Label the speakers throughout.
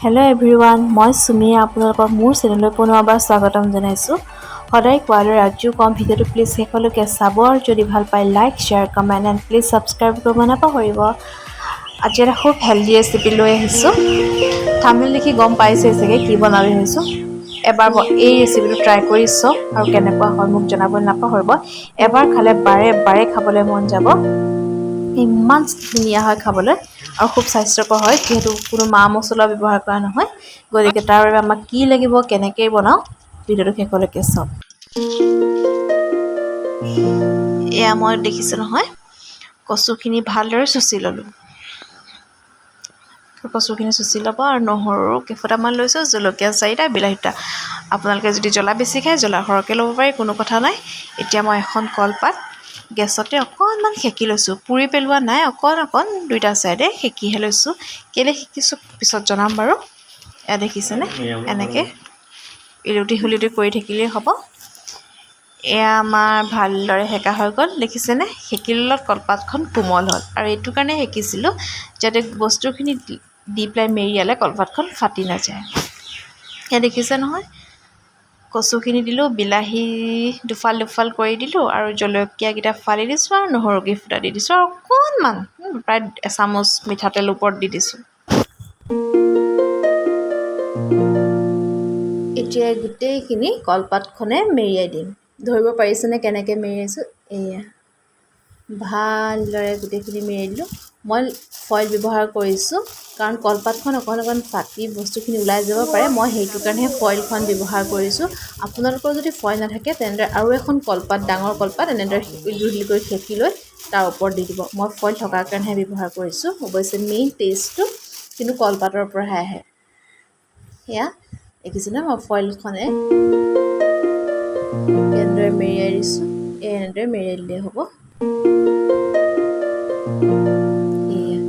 Speaker 1: Hello' everyone, মই সুমিয়ে আপোনালোকক মোৰ চেনেললৈ পুনৰবাৰ স্বাগতম জনাইছোঁ। সদায় কোৱাৰ দৰে আজিও কম ভিডিঅ'টো প্লিজ শেষলৈকে চাব আৰু যদি ভাল পায় like, share, comment and please subscribe কৰিব নাপাহৰিব। আজি এটা খুব হেল্ডি ৰেচিপি লৈ আহিছোঁ। থাম্বনেইল দেখি গম পাইছেই চাগে কি বনাবলৈ আহিছোঁ। এবাৰ এই ৰেচিপিটো ট্ৰাই কৰি চাওক আৰু কেনেকুৱা হয় মোক জনাবলৈ নাপাহৰিব। এবাৰ খালে বাৰে বাৰে খাবলৈ মন যাব। ইমান ধুনীয়া হয় খাবলৈ আৰু খুব স্বাস্থ্যকৰ হয়, যিহেতু কোনো মা মছলা ব্যৱহাৰ কৰা নহয়। গতিকে তাৰ বাবে আমাক কি লাগিব, কেনেকৈ বনাওঁ, ভিডিঅ'টো শেষলৈকে চাওক। এয়া মই দেখিছোঁ নহয়, কচুখিনি ভালদৰে চুচি ল'লোঁ। কচুখিনি চুচি ল'ব আৰু নহৰু কেইফুটামান লৈছোঁ, জলকীয়া 4টা, বিলাহী 2টা। আপোনালোকে যদি জ্বলা বেছি খায় জ্বলা সৰহকৈ ল'ব পাৰি, কোনো কথা নাই। এতিয়া মই এখন কলপাত গেছতে অকণমান সেকি লৈছোঁ, পুৰি পেলোৱা নাই, অকণ 2টা ছাইডে সেকিহে লৈছোঁ। কেলৈ সেকিছোঁ পিছত জনাম বাৰু। এয়া দেখিছেনে, এনেকৈ ইলুটি সিলুটি কৰি থাকিলেই হ'ব। এয়া আমাৰ ভালদৰে সেকা হৈ গ'ল, দেখিছেনে। সেকি ল'লত কলপাতখন কোমল হ'ল আৰু এইটো কাৰণে সেকিছিলোঁ যাতে বস্তুখিনি দি পেলাই মেৰিয়ালে কলপাতখন ফাটি নাযায়। এয়া দেখিছে নহয়, কচুখিনি দিলোঁ, বিলাহী দুফাল কৰি দিলোঁ আৰু জলকীয়াকেইটা ফালি দিছোঁ আৰু নহৰু কেইফুটা দি দিছোঁ আৰু অকণমান প্ৰায় এচামুচ মিঠাতেল ওপৰত দি দিছোঁ। এতিয়া গোটেইখিনি কলপাতখনে মেৰিয়াই দিম। ধৰিব পাৰিছেনে কেনেকৈ মেৰিয়াইছোঁ। এয়া ভালদৰে গোটেইখিনি মেৰিয়াই দিলোঁ। মই ফইল ব্যৱহাৰ কৰিছোঁ কাৰণ কলপাতখন অকণ ফাটি বস্তুখিনি ওলাই যাব পাৰে, মই সেইটো কাৰণেহে ফইলখন ব্যৱহাৰ কৰিছোঁ। আপোনালোকৰ যদি ফইল নাথাকে তেনেদৰে আৰু এখন কলপাত, ডাঙৰ কলপাত এনেদৰে ইলুটি কৰি সেকি লৈ তাৰ ওপৰত দি দিব। মই ফইল থকাৰ কাৰণেহে ব্যৱহাৰ কৰিছোঁ। অৱশ্যে মেইন টেষ্টটো কিন্তু কলপাতৰ পৰাহে আহে। সেয়া দেখিছেনে, মই ফইলখনে কেনেদৰে মেৰিয়াই দিছোঁ। এনেদৰে মেৰিয়াই দিলেই হ'ব। এয়া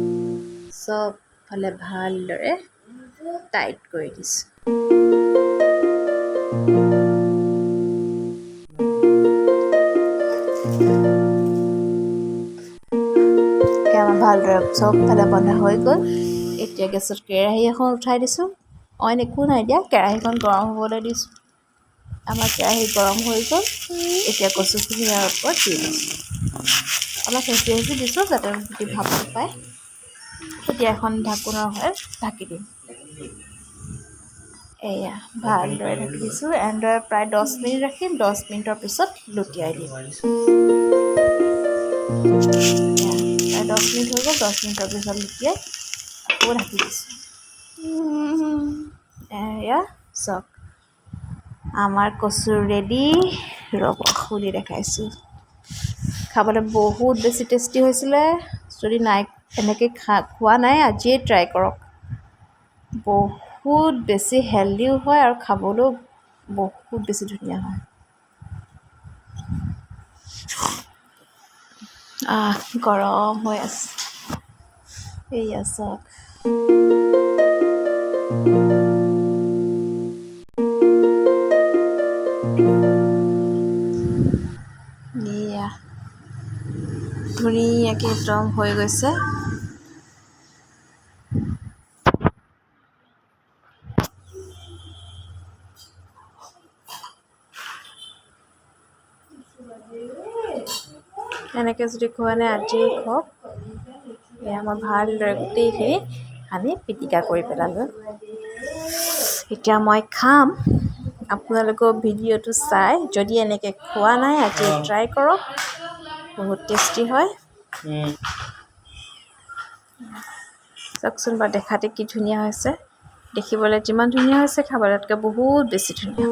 Speaker 1: চব ফালে ভালদৰে টাইট কৰি দিছোঁ। আমাৰ ভালদৰে চব ফালে বন্ধা হৈ গ'ল। এতিয়া গেছত কেৰাহী এখন উঠাই দিছোঁ। অইন একো নাই দিয়া, কেৰাহীখন গৰম হ'বলৈ দিছোঁ। আমাৰ কেৰাহী গৰম হৈ গ'ল। এতিয়া কচুখিনি ইয়াৰ ওপৰত দি দিছোঁ। অলপ সেকি দিছোঁ যাতে যদি ভাপটো পায়। এতিয়া এখন ঢাকোনৰ সহায়ত ঢাকি দিম। এয়া ভালদৰে ঢাকি দিছোঁ। এনেদৰে প্ৰায় 10 মিনিট ৰাখিম। 10 মিনিটৰ পিছত লুটিয়াই দিম। প্ৰায় 10 মিনিট হৈ গ'ল। 10 মিনিটৰ পিছত লুটিয়াই আকৌ ঢাকি দিছোঁ। এয়া চাওক, আমাৰ কচু ৰেডি। ৰ'ব খুলি দেখাইছোঁ। খাবলৈ বহুত বেছি টেষ্টি হৈছিলে। যদি নাই এনেকৈ খোৱা নাই, আজিয়ে ট্ৰাই কৰক। বহুত বেছি হেল্ডিও হয় আৰু খাবলৈও বহুত বেছি ধুনীয়া হয়। গৰম হৈ আছে। এয়া চাওক। এয়া ধুনীয়াকৈ একদম হৈ গৈছে। এনেকৈ যদি খোৱা নাই আজিয়ে খাওক। এয়া মই ভালদৰে গোটেইখিনি সানি পিটিকা কৰি পেলালোঁ। এতিয়া মই খাম। আপোনালোকৰ ভিডিঅ'টো চাই যদি এনেকৈ খোৱা নাই আজি ট্ৰাই কৰক, বহুত টেষ্টি হয়। চাওকচোন বাৰু, দেখাতে কি ধুনীয়া হৈছে। দেখিবলৈ যিমান ধুনীয়া হৈছে খাবলৈ তাতকৈ বহুত বেছি ধুনীয়া।